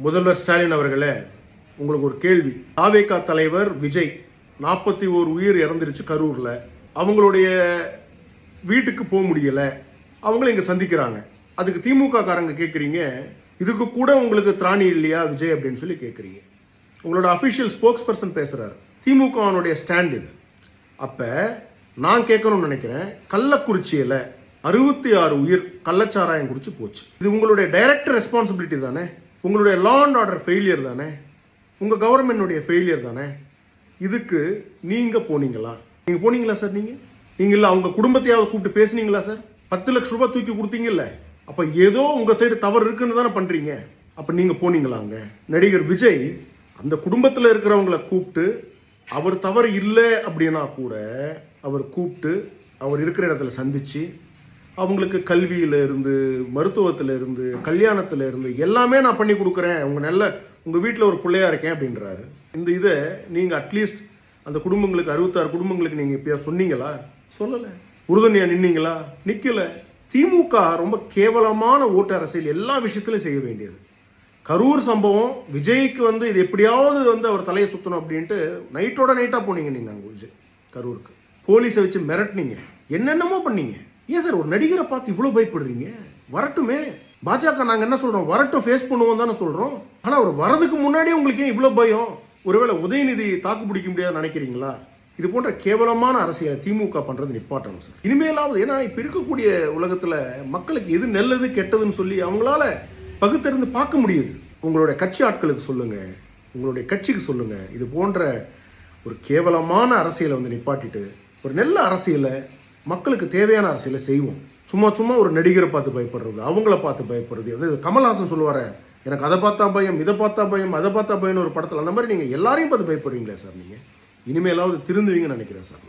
முதல்வர் ஸ்டாலின் அவர்களே, உங்களுக்கு ஒரு கேள்வி. தாவேகா தலைவர் விஜய் 41 உயிர் இறந்துருச்சு கரூர்ல. அவங்களுடைய வீட்டுக்கு போக முடியல. அவங்கள இங்க சந்திக்கிறாங்க. அதுக்கு திமுக காரங்க கேட்குறீங்க, இதுக்கு கூட உங்களுக்கு திராணி இல்லையா விஜய் அப்படின்னு சொல்லி கேட்குறீங்க. உங்களோட அஃபிஷியல் ஸ்போக்ஸ் பர்சன் பேசுறாரு. திமுகனுடைய ஸ்டாண்ட் இது. அப்ப நான் கேட்கணும்னு நினைக்கிறேன், கள்ளக்குறிச்சியில 66 உயிர் கள்ளச்சாராயம் குடிச்சு போச்சு. இது உங்களுடைய டைரக்ட் ரெஸ்பான்சிபிலிட்டி தானே? உங்களுடைய லா அண்ட் ஆர்டர் ஃபெயிலியர் தானே? உங்க கவர்மெண்டுடைய ஃபெயிலியர் தானே? இதுக்கு நீங்க போனீங்களா? நீங்க போனீங்களா சார்? நீங்க இல்ல அவங்க குடும்பத்தையாவது கூப்பிட்டு பேசுனீங்களா சார்? 10 லட்சம் ரூபாய் தூக்கி கொடுத்தீங்கல்ல, அப்ப ஏதோ உங்க சைடு தவறு இருக்குன்னு தானே பண்றீங்க. அப்ப நீங்க போனீங்களாங்க? நடிகர் விஜய் அந்த குடும்பத்தில் இருக்கிறவங்களை கூப்பிட்டு, அவர் தவறு இல்லை அப்படின்னா கூட அவர் கூப்பிட்டு அவர் இருக்கிற இடத்துல சந்திச்சு அவங்களுக்கு கல்வியில இருந்து, மருத்துவத்தில் இருந்து, கல்யாணத்துல இருந்து எல்லாமே நான் பண்ணி கொடுக்குறேன், உங்க வீட்டில் ஒரு பிள்ளையா இருக்கேன் அப்படின்றாரு. இந்த இதை நீங்க அட்லீஸ்ட் அந்த குடும்பங்களுக்கு 66 குடும்பங்களுக்கு நீங்க இப்ப சொன்னீங்களா? சொல்லல. உறுதுணையா நின்னீங்களா? நிக்கல. திமுக ரொம்ப கேவலமான ஓட்டு அரசியல் எல்லா விஷயத்திலும் செய்ய வேண்டியது. கரூர் சம்பவம் விஜய்க்கு இது எப்படியாவது அவர் தலையை சுத்தணும் அப்படின்ட்டு நைட்டோட நைட்டா போனீங்க நீங்க அங்க விஜய் கரூருக்கு. போலீஸை வச்சு மிரட்டினீங்க, என்னென்னமோ பண்ணீங்க. ஏன் சார் ஒரு நடிகரை பார்த்து இவ்வளவு பயப்படுறீங்க? வரட்டுமே, பாஜக நாங்க என்ன சொல்றோம், வரட்டும், ஃபேஸ் பண்ணுவோம் தானே சொல்றோம். ஆனா அவர் வரதுக்கு முன்னாடியே உங்களுக்கு ஏன் இவ்வளவு பயம்? ஒருவேளை உதயநிதி தாக்கு பிடிக்க முடியாது நினைக்கிறீங்களா? இது போன்ற கேவலமான அரசியலை திமுக பண்றது நிப்பாட்டணும் சார். இனிமேலாவது, ஏன்னா இப்ப இருக்கக்கூடிய உலகத்துல மக்களுக்கு எது நல்லது கெட்டதுன்னு சொல்லி அவங்களால பகுத்தறிந்து பார்க்க முடியுது. உங்களுடைய கட்சி ஆட்களுக்கு சொல்லுங்க, உங்களுடைய கட்சிக்கு சொல்லுங்க, இது போன்ற ஒரு கேவலமான அரசியலை நிப்பாட்டிட்டு ஒரு நல்ல அரசியலை, மக்களுக்கு தேவையான அரசியலை செய்வோம். சும்மா ஒரு நடிகரை பார்த்து பயப்படுறது, அவங்கள பார்த்து பயப்படுறது. கமல்ஹாசன் சொல்லுவாரு, எனக்கு அதை பார்த்தா பயம், இதை பார்த்தா பயம், அதை பார்த்தா பயம் ஒரு படத்தில், அந்த மாதிரி நீங்க எல்லாரையும் பார்த்து பயப்படுறீங்களே சார். நீங்க இனிமேலாவது திருந்துவீங்கன்னு நினைக்கிறேன் சார்.